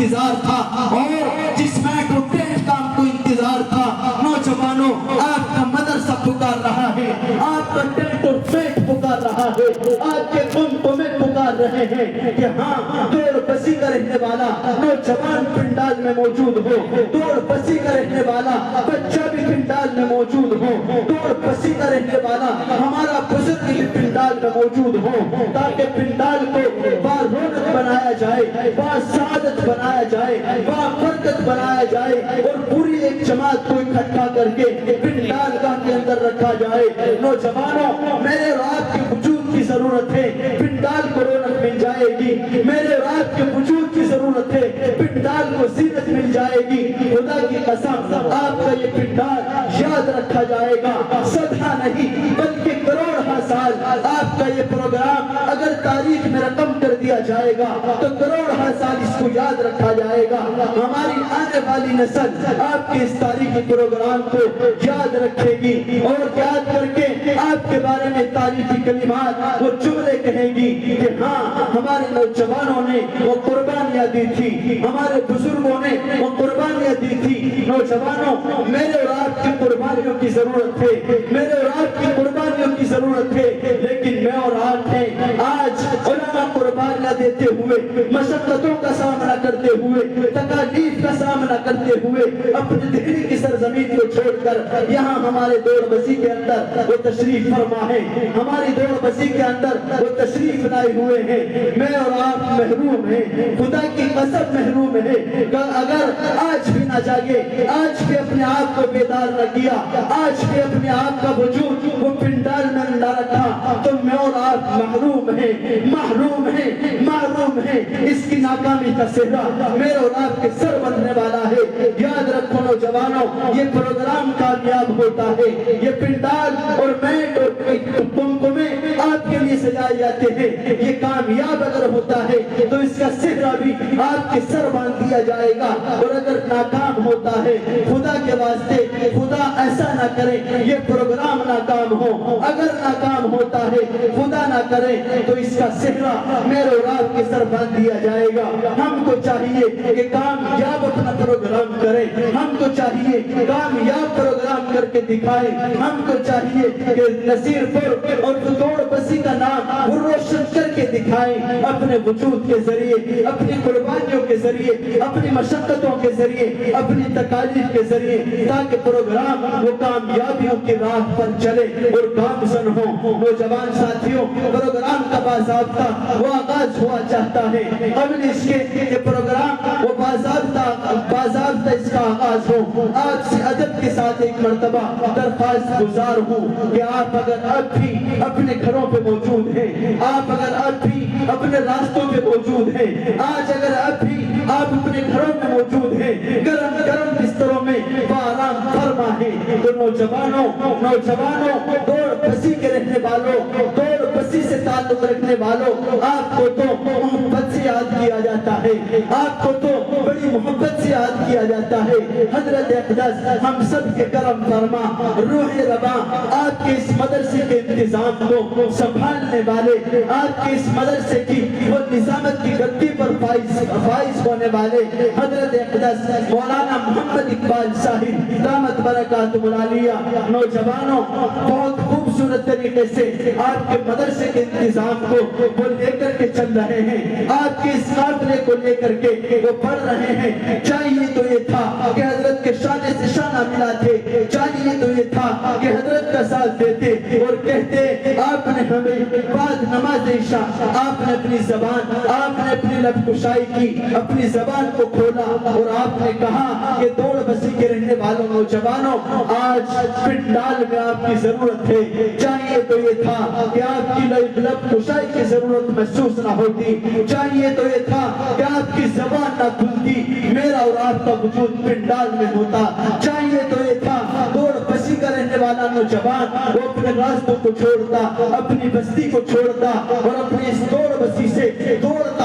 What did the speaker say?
انتظار تھا اور جس میٹرو ٹرین کا آپ کو انتظار تھا، نوجوانوں آپ کا مدرسہ پکار رہا ہے، آپ کا ٹینٹ اور فیٹ پکار رہا ہے، آپ کے تمہیں پکار رہے ہیں کہ ہاں دوڑ بسی کا رہنے والا نوجوان پنڈال میں موجود ہو، دوڑ بسی کا رہنے والا بچہ بھی پنڈال میں موجود ہو، دوڑ بسی کا رہنے والا ہمارا بزرگ بھی پنڈال میں موجود ہو، تاکہ پنڈال کو با رونق بنایا جائے، با سعادت بنایا جائے، با برکت بنایا جائے اور پوری ایک جماعت کو اکٹھا کر کے پنڈال گاہ کے اندر رکھا جائے۔ نوجوانوں میرے اور آپ کے وجود کی ضرورت ہے، پنڈال کو رونق مل جائے گی، میرے اور آپ کے وجود کی ضرورت ہے، پنڈال کو زینت مل جائے گی۔ خدا کی قسم آپ کا یہ پنڈال یاد رکھا جائے گا، صدہ نہیں بلکہ کروڑہ سال آپ کا یہ پروگرام اگر تاریخ میں رقم کر دیا جائے گا تو کروڑہ سال اس کو یاد رکھا جائے گا۔ ہماری آنے والی نسل آپ کے اس تاریخی پروگرام کو یاد رکھے گی اور یاد کر کے آپ کے بارے میں تعریفی کلمات وہ جملے کہیں گی کہ ہاں ہمارے نوجوانوں نے وہ قربانیاں دی تھی، ہمارے بزرگوں نے وہ قربانیاں دی تھی۔ نوجوانوں میرے اور آپ کی قربانیوں کی ضرورت ہے، میرے اور آپ کی قربانیوں کی ضرورت ہے، لیکن میں اور آپ نے آج علماء قربانیاں دیتے ہوئے، مشقتوں کا سامنا کرتے ہوئے، تکالیف کا سامنا کرتے ہوئے اپنی دہلی کی سرزمین کو چھوڑ کر یہاں ہمارے دوڑ بسی کے اندر وہ تشریف فرما ہے، ہماری دوڑ بسی کے اندر وہ تشریف لائے ہوئے ہیں۔ میں اور آپ محروم ہیں، خدا کی قسم محروم ہے۔ اگر آج بھی نہ جاگے، آج بھی اپنے آپ کو بیدار نہ کیا، آج بھی اپنے آپ کا وجود وہ پنڈال میں نہ رکھا تو میں اور آپ محروم ہیں، محروم ہیں، محروم ہیں۔ اس کی ناکامی کا صحرا میرے اور آپ کے سر بننے والا ہے۔ یاد رکھو نوجوانوں، یہ پروگرام کامیاب ہوتا ہے، یہ پنڈال اور میٹ اور کمکمے آپ کے لیے سجائے جاتے ہیں، یہ کامیاب اگر ہوتا ہے تو اس کا صحرا بھی آپ کے سر باندھ دیا جائے گا، اور اگر ناکام ہوتا ہے خدا کے واسطے خدا ایسا نہ کرے یہ پروگرام ناکام ہو، اگر ناکام ہوتا ہے خدا نہ کرے تو اس کا صحرا میرے اور آپ کے سر باندھ دیا جائے گا۔ ہم کو چاہیے کہ کامیاب اپنا پروگرام کریں، ہم کو چاہیے کامیاب پروگرام کر کے دکھائیں، ہم کو چاہیے کہ نصیر پور اور دوڑ بسی کا نام وہ روشن کر کے دکھائیں اپنے وجود کے ذریعے، اپنی قربانیوں کے ذریعے، اپنی مشقتوں کے ذریعے، اپنی تکالیف کے ذریعے، تاکہ پروگرام وہ کامیابیوں کی راہ پر چلے اور گامزن ہو۔ نوجوان ساتھیوں، پروگرام کا باضابطہ وہ آغاز ہوا چاہتا ہے، قبل اس کے یہ پروگرام وہ باضابطہ اس کا آغاز ہو۔ آج سے ادب کے ساتھ ایک مرتبہ درخواست گزار ہوں کہ آپ اگر اب بھی اپنے گھروں پہ موجود ہیں، آپ اگر اب بھی اپنے راستوں پہ موجود ہیں، آج اگر اب بھی آپ اپنے گھروں میں موجود ہیں، گرم گرم بستروں میں آرام فرما ہے، تو نوجوانوں دوڑ بسی کے رہنے والوں، دوڑ بسی سے تعلق رکھنے والوں، آپ کو تو محبت سے یاد کیا جاتا ہے، آپ کو تو بڑی محبت سے یاد کیا جاتا ہے۔ حضرت اقدس ہم سب کے کرم فرما، روح ربا آپ کے اس مدرسے کے انتظام کو سنبھالنے والے، آپ کے اس مدرسے کی وہ نظامت کی گدی پر فائز ہونے والے حضرت اقدس مولانا محمد اقبال صاحب دامت برکاتہ العالیہ، نوجوانوں بہت خوبصورت طریقے سے آپ کے مدرسے کے انتظام کو وہ لے کر کے چل رہے ہیں، آپ کے اس قافلے کو لے کر کے وہ پڑھ رہے ہیں۔ چاہیے تو یہ تھا کہ حضرت کے شانے سے شانہ ملاتے، چاہیے تو یہ تھا کہ حضرت کا ساتھ دیتے اور کہتے آپ نے ہمیں بعد نماز عشاء آپ نے اپنی زبان، آپ نے اپنی لب کشائی کی، اپنی زبان کو کھولا اور آپ نے کہا کہ دوڑ بسی کے رہنے والوں نوجوانوں آج پنڈال میں آپ کی ضرورت ہے۔ چاہیے تو یہ تھا کہ آپ کی لب کشائی کی ضرورت محسوس نہ ہوتی، چاہیے تو یہ تھا کہ آپ کی زبان نہ کھلتی، میرا اور آپ کا وجود پنڈال میں ہوتا، چاہیے تو یہ تھا دوڑ بسی کا رہنے والا نوجوان وہ اپنے راستوں کو چھوڑتا، اپنی بستی کو چھوڑتا اور اپنی اس دوڑ بسی سے دوڑتا